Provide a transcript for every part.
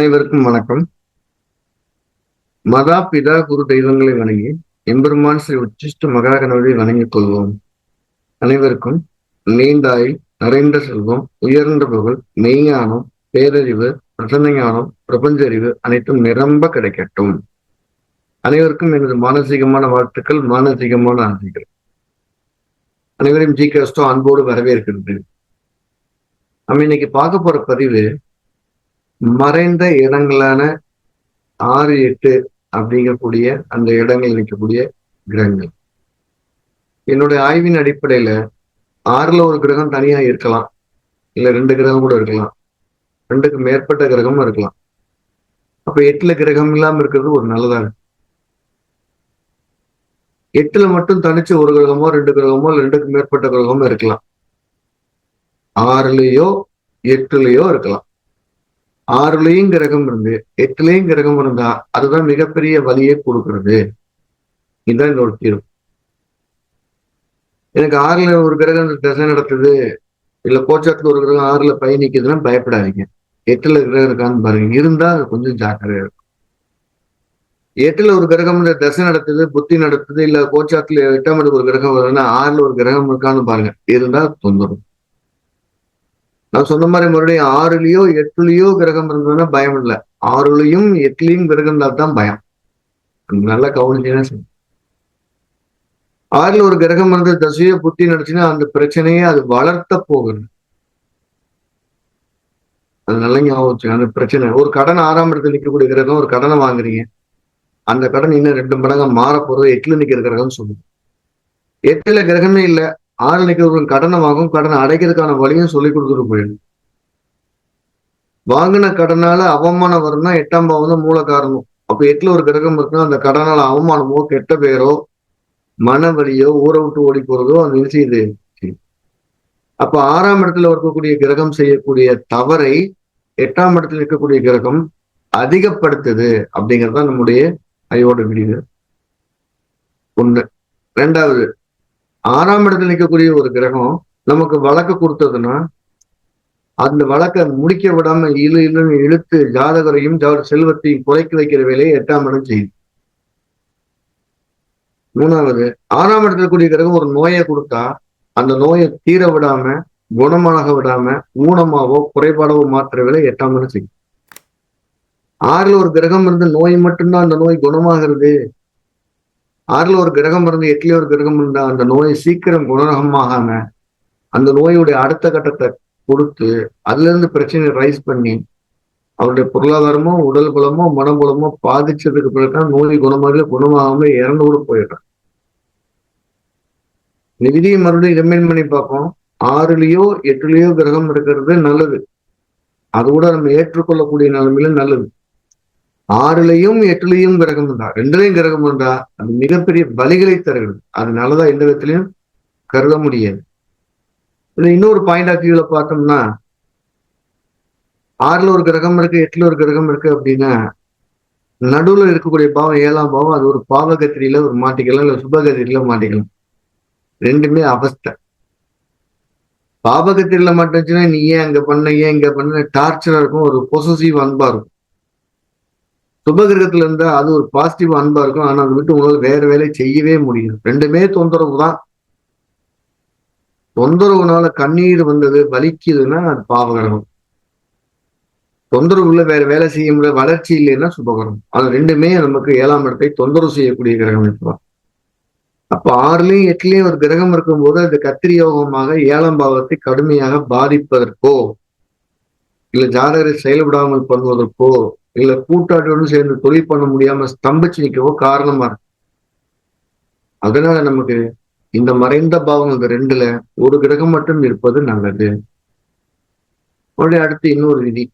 அனைவருக்கும் வணக்கம். மதா பிதா குரு தெய்வங்களை வணங்கி எம்பெருமான் ஸ்ரீ உச்சிஷ்ட மகாகணபதியை வணங்கிக் கொள்வோம். அனைவருக்கும் நீண்டாயில் நிறைந்த செல்வம், உயர்ந்த புகழ், மெய்ஞானம், பேரறிவு, பிரசன்ன ஞானம், பிரபஞ்ச அறிவு அனைத்தும் நிரம்ப கிடைக்கட்டும். அனைவருக்கும் எனது மானசீகமான வாழ்த்துக்கள், மானசீகமான ஆசைகள். அனைவரையும் ஜி கஸ்டோ அன்போடு வரவேற்கிறது. நம்ம இன்னைக்கு பார்க்க போற பதிவு மறைந்த இடங்களான 6, 8 அப்படிங்கக்கூடிய அந்த இடங்கள் நிற்கக்கூடிய கிரகங்கள். என்னுடைய ஆய்வின் அடிப்படையில 6ல ஒரு கிரகம் தனியா இருக்கலாம், இல்ல 2 கிரகம் கூட இருக்கலாம், 2க்கு மேற்பட்ட கிரகமும் இருக்கலாம். அப்ப 8ல கிரகம் இல்லாம இருக்கிறது ஒரு நல்லதா இருக்கு. 8ல மட்டும் தனிச்சு ஒரு கிரகமோ 2 கிரகமோ 2க்கு மேற்பட்ட கிரகமோ இருக்கலாம். 6லயோ 8லயோ இருக்கலாம். 6லயும் கிரகம் இருந்து 8லயும் கிரகம் இருந்தா அதுதான் மிகப்பெரிய வலியை கொடுக்கிறது. இதுதான் இந்த ஒரு தீர்வு. எனக்கு 6ல ஒரு கிரகம் திசை நடத்துது, இல்ல கோச்சாத்துல ஒரு கிரகம் 6ல பயணிக்குதுன்னா பயப்படாதீங்க. 8ல கிரகம் இருக்கான்னு பாருங்க. இருந்தா அது கொஞ்சம் ஜாக்கிரதையா இருக்கும். 8ல ஒரு கிரகம் தசை நடத்துது, புத்தி நடத்துது, இல்ல கோச்சாத்துல 8ஆம் இடத்துக்கு ஒரு கிரகம் வருதுன்னா 6ல ஒரு கிரகம் இருக்கான்னு பாருங்க. இருந்தா தொந்தரவு. நான் சொன்ன மாதிரி மறுபடியும் 6லயோ 8லயோ கிரகம் இருந்ததுன்னா பயம் இல்லை. 6லயும் 8லயும் கிரகம் தான் பயம். நல்லா கவனிச்சுன்னா சரி. 6ல ஒரு கிரகம் வந்து தசையோ புத்தி நடிச்சுன்னா அந்த பிரச்சனையே அது வளர்த்த போகுது. அது நல்ல ஞாபகம். அந்த பிரச்சனை ஒரு கடன் 6ஆம் இடத்துல நிற்கக்கூடிய கிரகம், ஒரு கடனை வாங்குறீங்க, அந்த கடன் இன்னும் 2 மடங்கா மாற போறது 8ல நிற்கிற கிரகம் சொல்லுது. 8ல கிரகமே இல்லை, 6ல நிற்கிறவங்க கடனை வாங்கும், கடனை அடைக்கிறதுக்கான வழியும் சொல்லி கொடுத்துட்டு போயிடும். வாங்கின கடனால அவமானம் வரும்னா 8ஆம் பாவம் தான் மூல காரணம். அப்ப 8ல ஒரு கிரகம் இருக்குன்னா அந்த கடனால அவமானமோ கெட்ட பெயரோ மன வலியோ ஊரை விட்டு ஓடி போறதோ அது நிச்சயது. அப்ப 6ஆம் இடத்துல இருக்கக்கூடிய கிரகம் செய்யக்கூடிய தவறை 8ஆம் இடத்துல இருக்கக்கூடிய கிரகம் அதிகப்படுத்துது அப்படிங்கிறது தான் நம்முடைய ஐயோட விடிவு. 1. 2வது, 6ஆம் இடத்துல நிற்கக்கூடிய ஒரு கிரகம் நமக்கு வழக்கு கொடுத்ததுன்னா அந்த வழக்கை முடிக்க விடாம இழுன்னு இழுத்து ஜாதகரையும் செல்வத்தையும் குறைக்க வைக்கிற வேலையை 8ஆம் இடம் செய்யுது. 3வது, 6ஆம் இடத்துல கூடிய கிரகம் ஒரு நோயை கொடுத்தா அந்த நோயை தீர விடாம, குணமாக விடாம, ஊனமாவோ குறைபாடவோ மாற்றுற வேலை 8ஆம் இடம் செய்யும். 6ல ஒரு கிரகம் இருந்து நோய் மட்டும்தான் அந்த நோய் குணமாகிறது. 6ல ஒரு கிரகம் இருந்து 8ல ஒரு கிரகம் இருந்தா அந்த நோய் சீக்கிரம் குணமாகாம அந்த நோயுடைய அடுத்த கட்டத்தை கொடுத்து அதுல இருந்து பிரச்சனை ரைஸ் பண்ணி அவருடைய பொருளாதாரமோ உடல் பலமோ மனபலமோ பாதிச்சதுக்கு பிறகுதான் நோய் குணமாகாம இறந்து கூட போயிடுறான். விதியை மறுபடியும் ரிமைண்ட் பண்ணி பார்ப்போம். 6லயோ 8லயோ கிரகம் இருக்கிறது நல்லது. அது கூட நம்ம ஏற்றுக்கொள்ளக்கூடிய நிலைமையில நல்லது. 6லயும் 8லயும் கிரகம் இருந்தா, 2லயும் கிரகம் இருந்தா அது மிகப்பெரிய வலிகளை தருகிறது. அதனாலதான் எந்த விதத்திலையும் கருத முடியாது. இதுல இன்னொரு பாயிண்ட் ஆஃப் வியூல பார்த்தோம்னா 6ல ஒரு கிரகம் இருக்கு 8ல ஒரு கிரகம் இருக்கு அப்படின்னா நடுவுல இருக்கக்கூடிய பாவம் 7ஆம் பாவம் அது ஒரு பாவகத்திரியில ஒரு மாட்டிக்கலாம், இல்ல சுபகத்திரியில மாட்டிக்கலாம். ரெண்டுமே அவஸ்தை. பாவகத்திரியில மாட்டுச்சுன்னா நீ ஏன் அங்க பண்ண, ஏன் இங்க பண்ண டார்ச்சரா இருக்கும், ஒரு பொசசிவ் அன்பா இருக்கும். சுபகிரகத்துல இருந்தா அது ஒரு பாசிட்டிவ் அன்பா இருக்கும். ஆனா அதை விட்டு உங்களால வேற வேலை செய்யவே முடியும். ரெண்டுமே தொந்தரவு தான். தொந்தரவுனால கண்ணீர் வந்தது வலிக்குதுன்னா அது பாவகிரகம். தொந்தரவுல வேற வேலை செய்ய முடியல, வளர்ச்சி இல்லைன்னா சுபகிரகம். அது ரெண்டுமே நமக்கு 7ஆம் இடத்தை தொந்தரவு செய்யக்கூடிய கிரகம் இருக்கலாம். அப்ப 6லயும் 8லயும் ஒரு கிரகம் இருக்கும்போது அது கத்திரி யோகமாக 7ஆம் பாவத்தை கடுமையாக பாதிப்பதற்கோ, இல்ல ஜாதகரை செயல்படாமல் பண்ணுவதற்கோ, இல்ல கூட்டாளியோடு சேர்ந்து தொழில் பண்ண முடியாம ஸ்தம்பிச்சு நிற்கவோ காரணமா இருக்கு. அதனால நமக்கு இந்த மறைந்த பாவங்கள் 2ல ஒரு கிரகம் மட்டும் இருப்பது நல்லது. அடுத்து இன்னொரு விதி.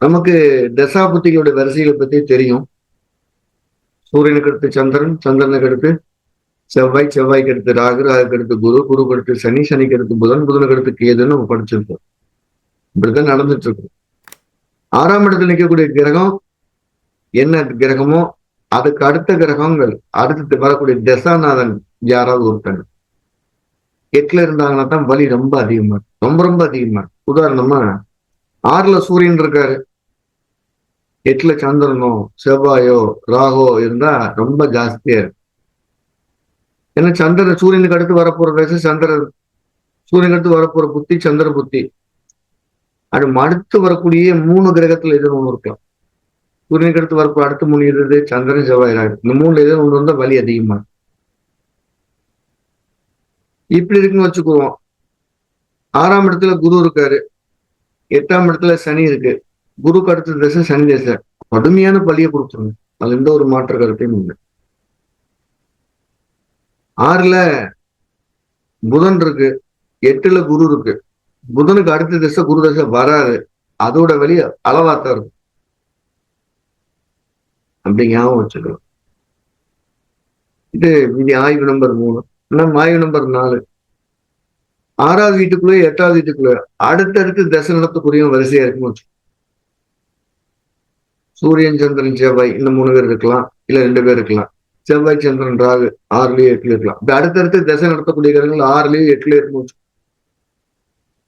நமக்கு தசாபுத்திகளுடைய வரிசைகளை பத்தி தெரியும். சூரியனுக்கு அடுத்து சந்திரன், சந்திரனுக்கு அடுத்து செவ்வாய், செவ்வாய்க்கு அடுத்து ராகு, ராகுக்கு அடுத்து குரு, குருக்கு அடுத்து சனி, சனிக்கு அடுத்து புதன், புதனுக்கு அடுத்து கேதுன்னு நம்ம படிச்சிருக்கோம். இப்படிதான் நடந்துட்டு இருக்கு. 6ஆம் இடத்துல நிற்கக்கூடிய கிரகம் என்ன கிரகமோ அதுக்கு அடுத்த கிரகங்கள் அடுத்து வரக்கூடிய தசாநாதன் யாராவது ஒருத்தங்க 8ல இருந்தாங்கன்னா தான் வலி ரொம்ப அதிகமா இருக்கு. ரொம்ப ரொம்ப அதிகமா இருக்கு. உதாரணமா 6ல சூரியன் இருக்காரு, 8ல சந்திரனோ செவ்வாயோ ராகோ இருந்தா ரொம்ப ஜாஸ்தியா இருக்கு. ஏன்னா சந்திரன் சூரியனுக்கு அடுத்து வரப்போற தசை சந்திரன், சூரியனுக்கு அடுத்து வரப்போற புத்தி சந்திர புத்தி. அது அடுத்து வரக்கூடிய 3 கிரகத்துல எது ஒண்ணு இருக்கலாம். சூரியனுக்கு அடுத்து வரப்போ அடுத்து 3 எது? சந்திரன் செவ்வாய் ராகு. இந்த 3ல ஏதோ ஒண்ணு வந்தா வலி அதிகமா. இப்படி இருக்குன்னு வச்சுக்குவோம். 6ஆம் இடத்துல குரு இருக்காரு, 8ஆம் இடத்துல சனி இருக்கு. குருக்கு அடுத்த திசை சனி திசை. கடுமையான பலியை கொடுத்துருங்க. அது எந்த ஒரு மாற்று கருத்தையும் இல்லை. 6ல புதன் இருக்கு, 8ல குரு இருக்கு. புதனுக்கு அடுத்த திசை குரு திசை வராது. அதோட வழி அளவாத்தான் இருக்கும். அப்படி ஞாபகம் வச்சுக்கலாம். இது ஆய்வு நம்பர் 3. நம்ம ஆய்வு நம்பர் 4. 6வது வீட்டுக்குள்ளே 8வது வீட்டுக்குள்ள அடுத்தடுத்து தசை நடத்தக்கூடிய வரிசையா இருக்குன்னு வச்சு. சூரியன் சந்திரன் செவ்வாய் இந்த 3 பேர் இருக்கலாம், இல்ல 2 பேர் இருக்கலாம். செவ்வாய் சந்திரன் ராகு 6லயோ 8லயோ இருக்கலாம். இப்ப அடுத்தடுத்து தசை நடத்தக்கூடிய கிரகங்கள் 6லயோ 8லயோ இருக்குன்னு வச்சு.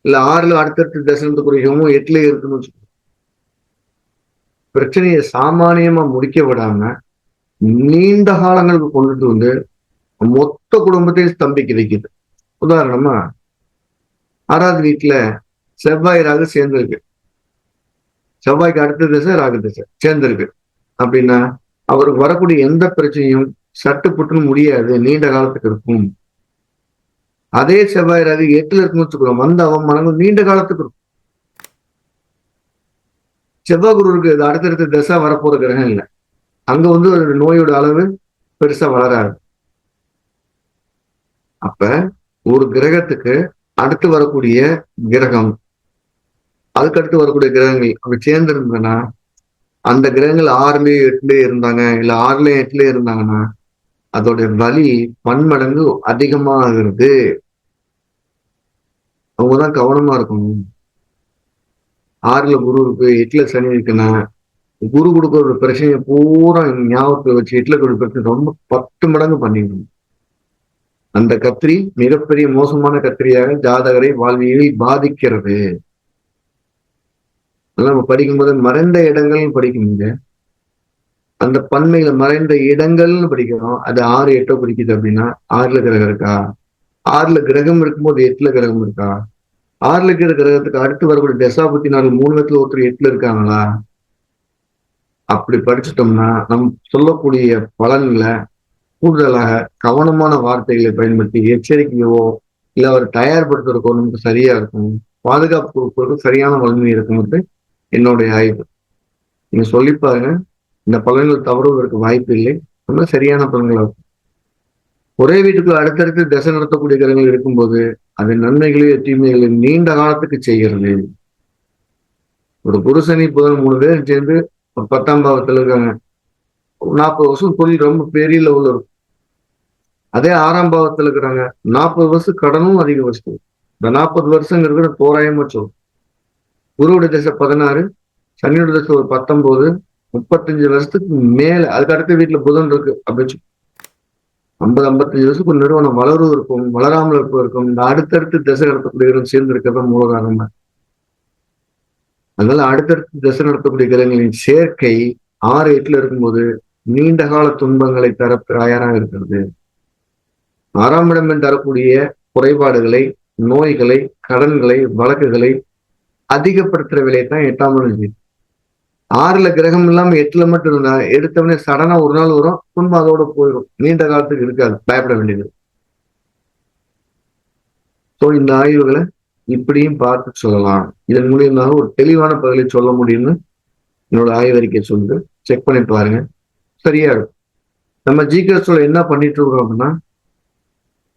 இல்ல 6ல அடுத்தடுத்து தசை நடத்தக்கூடிய கிரகமும் 8லயோ இருக்குன்னு வச்சு. பிரச்சனையை சாமானியமா முடிக்க விடாம நீண்ட காலங்களுக்கு கொண்டுட்டு வந்து மொத்த குடும்பத்தையும் ஸ்தம்பிக்க வைக்குது. உதாரணமா 6வது வீட்டுல செவ்வாய் ராகு சேர்ந்திருக்கு. செவ்வாய்க்கு அடுத்த திசை ராகு திசை சேர்ந்திருக்கு அப்படின்னா அவருக்கு வரக்கூடிய எந்த பிரச்சனையும் சட்டு புட்டுன்னு முடியாது, நீண்ட காலத்துக்கு இருக்கும். அதே செவ்வாய் ராகு 8ல இருக்குன்னு வச்சுக்கிறோம், வந்த அவமானங்கள் நீண்ட காலத்துக்கு இருக்கும். செவ்வாய் குரு இருக்கு, அடுத்தடுத்த திசை வரப்போற கிரகம் இல்லை. அங்க வந்து ஒரு நோயோட அளவு பெருசா வளராது. அப்ப ஒரு கிரகத்துக்கு அடுத்து வரக்கூடிய கிரகம், அதுக்கடுத்து வரக்கூடிய கிரகங்கள் அப்படி சேர்ந்திருந்ததுன்னா அந்த கிரகங்கள் 6லயோ 8லயோ இருந்தாங்க, இல்ல 6லயோ 8லயோ இருந்தாங்கன்னா அதோட வலி பன்மடங்கு அதிகமாகிறது. அவங்கதான் கவனமா இருக்கணும். 6ல குரு இருக்கு, 8ல சனி இருக்குன்னா குரு கொடுக்குற ஒரு பிரச்சனையை பூரா ஞாபகத்தை வச்சு 8ல கொடுக்குற பிரச்சனை ரொம்ப 10 மடங்கு பண்ணிக்கணும். அந்த கத்திரி மிகப்பெரிய மோசமான கத்திரியாக ஜாதகரை வாழ்வியலில் பாதிக்கிறது. நம்ம படிக்கும்போது மறைந்த இடங்கள் படிக்கணுங்க. அந்த பன்மையில மறைந்த இடங்கள்னு படிக்கிறோம். அது 6 8 குறிக்குது அப்படின்னா 6ல கிரகம் இருக்கா, 6ல கிரகம் இருக்கும்போது 8ல கிரகம் இருக்கா, 6ல இருக்கிற கிரகத்துக்கு அடுத்து வரக்கூடிய தசாபுத்தி நாள் 3 இடத்துல ஒருத்தர் 8ல இருக்காங்களா, அப்படி படிச்சுட்டோம்னா நம் சொல்லக்கூடிய பலன்களை கூடுதலாக கவனமான வார்த்தைகளை பயன்படுத்தி எச்சரிக்கையோ இல்ல அவர் தயார்படுத்துறதுக்கோ நமக்கு சரியா இருக்கும். பாதுகாப்பு கொடுப்பதற்கு சரியான வலிமை இருக்கும்னு என்னுடைய ஆய்வு. நீங்க சொல்லி பாருங்க, இந்த பலன்கள் தவறுவதற்கு வாய்ப்பு இல்லை. ரொம்ப சரியான பலன்கள் இருக்கும். ஒரே வீட்டுக்குள்ள அடுத்தடுத்து திசை நடத்தக்கூடிய கிரகங்கள் இருக்கும்போது அது நன்மைகளையும் தீமைகளையும் நீண்ட காலத்துக்கு செய்கிறது. ஒரு புருஷனி புதன் 3 பேர் சேர்ந்து ஒரு 10ஆம் பாவத்துல இருக்காங்க, 40 வருஷம் தொழில் ரொம்ப பெரிய லெவல்ல இருக்கும். அதே 6ஆம் பாவத்துல இருக்கிறாங்க, 40 வருஷம் கடனும் அதிக வருஷம். இந்த 40 வருஷங்கிறது தோராயமா சொல்லும். குருவோட திசை 16, சனியோட திசை ஒரு 19, 35 வருஷத்துக்கு மேல. அதுக்கு அடுத்த வீட்டுல புதன் இருக்கு அப்படின்னு 50 55 வருஷத்துக்கு ஒரு நிறுவனம் வளரும் இருக்கும், வளராமல் இருக்கும். இந்த அடுத்தடுத்து திசை நடத்தக்கூடிய சேர்ந்து இருக்கிறத மூல காரணம். அதனால அடுத்தடுத்து திசை நடத்தக்கூடிய கிரகங்களின் சேர்க்கை 6 8ல இருக்கும்போது நீண்ட கால துன்பங்களை தர தயாராக இருக்கிறது. 6ஆம் இடம் தரக்கூடிய குறைபாடுகளை, நோய்களை, கடன்களை, வழக்குகளை அதிகப்படுத்துற விலையை தான் 8ஆம் இடம். 6ல கிரகம் இல்லாம 8ல மட்டும் இருந்தா எடுத்தவனே சடனா ஒரு நாள் வரும், துன்பம் அதோட போயிடும், நீண்ட காலத்துக்கு இருக்காது, பயப்பட வேண்டியது. ஸோ இந்த ஆய்வுகளை இப்படியும் பார்த்து சொல்லலாம். இதன் மூலியமாக ஒரு தெளிவான பதிலை சொல்ல முடியும்னு என்னோட ஆய்வறிக்கை சொல்லுது. செக் பண்ணி பாருங்க, சரியா இருக்கும். நம்ம ஜிகேஸ்ல என்ன பண்ணிட்டு இருக்கோம் அப்படின்னா,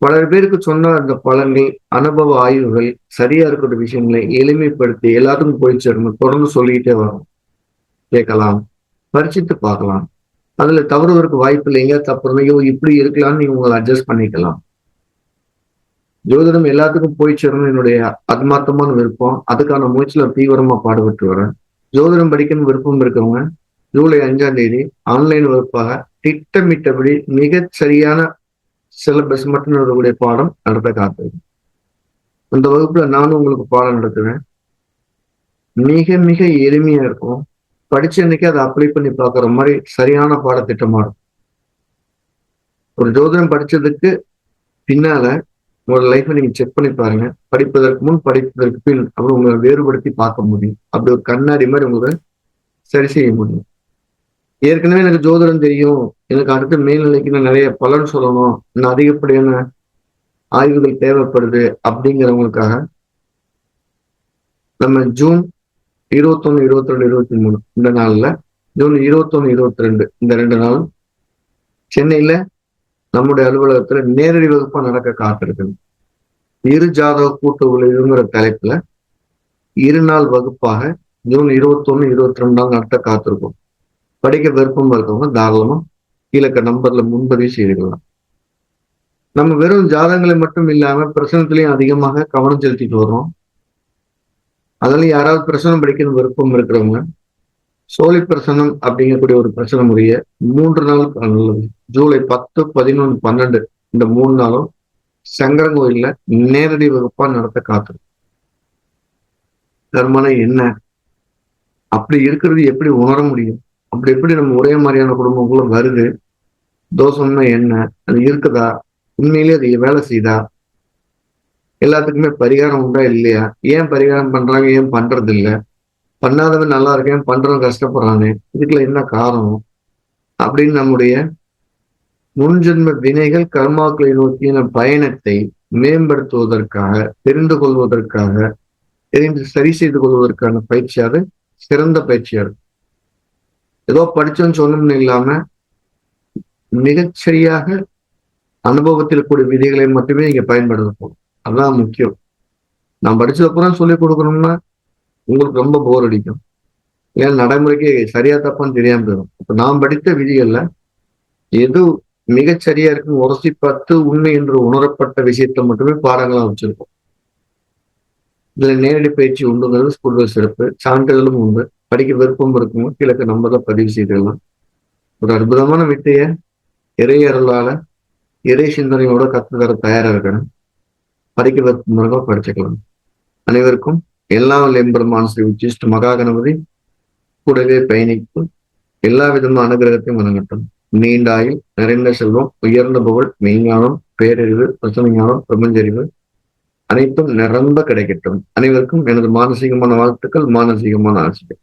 பல பேருக்கு சொன்ன அந்த பலன்கள், அனுபவ ஆய்வுகள், சரியா இருக்கிற விஷயங்களை எளிமைப்படுத்தி எல்லாத்துக்கும் போய் சேரணும் தொடர்ந்து சொல்லிக்கிட்டே வரும். கேட்கலாம், பரிசித்து பார்க்கலாம். அதுல தவறுவதற்கு வாய்ப்பு இல்லை. எங்கேயா தப்பு இருந்தோ இப்படி இருக்கலாம்னு நீங்க உங்களை அட்ஜஸ்ட் பண்ணிக்கலாம். ஜோதிடம் எல்லாத்துக்கும் போய் சேரணும் என்னுடைய ஆத்மார்த்தமான விருப்பம். அதுக்கான முயற்சியில தீவிரமா பாடுபட்டு வரேன். ஜோதிடம் படிக்கணும் விருப்பம் இருக்கவங்க ஜூலை 5ஆம் தேதி ஆன்லைன் வகுப்பாக திட்டமிட்டபடி மிக சரியான சிலபஸ் மட்டும் நடக்கக்கூடிய பாடம் நடத்த காத்திருக்கேன். அந்த வகுப்புல நானும் உங்களுக்கு பாடம் நடத்துவேன். மிக மிக எளிமையா இருக்கும். படிச்ச அன்னைக்கு அதை அப்ளை பண்ணி பார்க்குற மாதிரி சரியான பாடத்திட்டமா இருக்கும். ஒரு ஜோதிடம் படிச்சதுக்கு பின்னால உங்களோட லைஃப்பை நீங்க செக் பண்ணி பாருங்க. படிப்பதற்கு முன், படிப்பதற்கு பின் அப்படி உங்களை வேறுபடுத்தி பார்க்க முடியும். அப்படி ஒரு கண்ணாடி மாதிரி உங்களை சரி செய்ய முடியும். ஏற்கனவே எனக்கு ஜோதிடம் தெரியும், எனக்கு அடுத்த மேல்நிலைக்கு நான் நிறைய பலன் சொல்லணும், இன்னும் அதிகப்படியான ஆய்வுகள் தேவைப்படுது அப்படிங்கிறவங்களுக்காக நம்ம ஜூன் 21, 22, 23 இந்த நாள்ல, ஜூன் 21, 22 இந்த 2 நாள் சென்னையில நம்முடைய அலுவலகத்துல நேரடி வகுப்பா நடக்க காத்திருக்குது. இரு ஜாதக கூட்டு விளைவுங்கிற தலைப்புல 2 நாள் வகுப்பாக ஜூன் 21, 22 நடத்த காத்திருக்கும். படிக்க விருப்பம் இருக்கவங்க தாராளமா கீழே நம்பர்ல முன்பதிவு செய்துக்கலாம். நம்ம வெறும் ஜாதகங்களை மட்டும் இல்லாம பிரசனத்திலையும் அதிகமாக கவனம் செலுத்திட்டு வர்றோம். அதுல யாராவது பிரசனம் படிக்கணும் விருப்பம் இருக்கிறவங்க சோழி பிரசனம் அப்படிங்கக்கூடிய ஒரு பிரசன முறைய 3 நாள் நல்லது. ஜூலை 10, 11, 12 இந்த 3 நாளும் சங்கரங்கோயில்ல நேரடி வகுப்பா நடத்த காத்திருக்கும். தர்மனம் என்ன, அப்படி இருக்கிறது எப்படி உணர முடியும், அப்படி எப்படி நம்ம ஒரே மாதிரியான குடும்பங்களும் வருது, தோஷம்னா என்ன, அது இருக்குதா, உண்மையிலேயே அது வேலை செய்தா, எல்லாத்துக்குமே பரிகாரம் உண்டா இல்லையா, ஏன் பரிகாரம் பண்றாங்க, ஏன் பண்றது இல்லை, பண்ணாதவன் நல்லா இருக்கேன், பண்றவன் கஷ்டப்படுறானே, இதுக்குள்ள என்ன காரணம் அப்படின்னு நம்முடைய முன்ஜென்ம வினைகள் கர்மாக்களை நோக்கிய பயணத்தை மேம்படுத்துவதற்காக, தெரிந்து கொள்வதற்காக, தெரிந்து சரி செய்து கொள்வதற்கான பயிற்சியாக சிறந்த பயிற்சியா இருக்கும். ஏதோ படிச்சோன்னு சொன்னோம்னு இல்லாம மிகச்சரியாக அனுபவத்தில் கூடிய விதிகளை மட்டுமே இங்க பயன்படுத்தணும். அதுதான் முக்கியம். நான் படிச்சதுக்கப்புறம் சொல்லிக் கொடுக்கணும்னா உங்களுக்கு ரொம்ப போர் அடிக்கும். ஏன் நடைமுறைக்கு சரியா தப்பான்னு தெரியாம போயிடும். இப்ப நான் படித்த விதிகள்ல எது மிகச்சரியா இருக்குன்னு உரசி பார்த்து உண்மை என்று உணரப்பட்ட விஷயத்த மட்டுமே பாடங்களா வச்சிருக்கோம். இதுல நேரடி பயிற்சி உண்டுங்கிறது ஸ்கூல்கள் சிறப்பு, சான்றிதழும் உண்டு. படிக்க விருப்பம் இருக்குமோ கீழே நம்ம தான் பதிவு செய்திடலாம். ஒரு அற்புதமான வித்தைய இறை அருளால இறை சிந்தனையோட கற்றுத்தர தயாரா இருக்கணும். படிக்க விருப்பம் இருக்கோ படிச்சுக்கலாம். அனைவருக்கும் எல்லாம் எம்பெருமான் ஸ்ரீ உச்சிஷ்ட மகா கணபதி கூடவே பயணிக்கும் எல்லா விதமான அனுகிரகத்தையும் வணங்கட்டும். நீண்ட ஆயுள், நிறைந்த செல்வம், உயர்ந்த புகழ், மெய்ஞானம், பேரறிவு, பிரசன ஞானம், பிரபஞ்சறிவு அனைத்தும் நிரம்ப கிடைக்கட்டும். அனைவருக்கும் எனது மானசீகமான வாழ்த்துக்கள், மானசீகமான ஆசைகள்.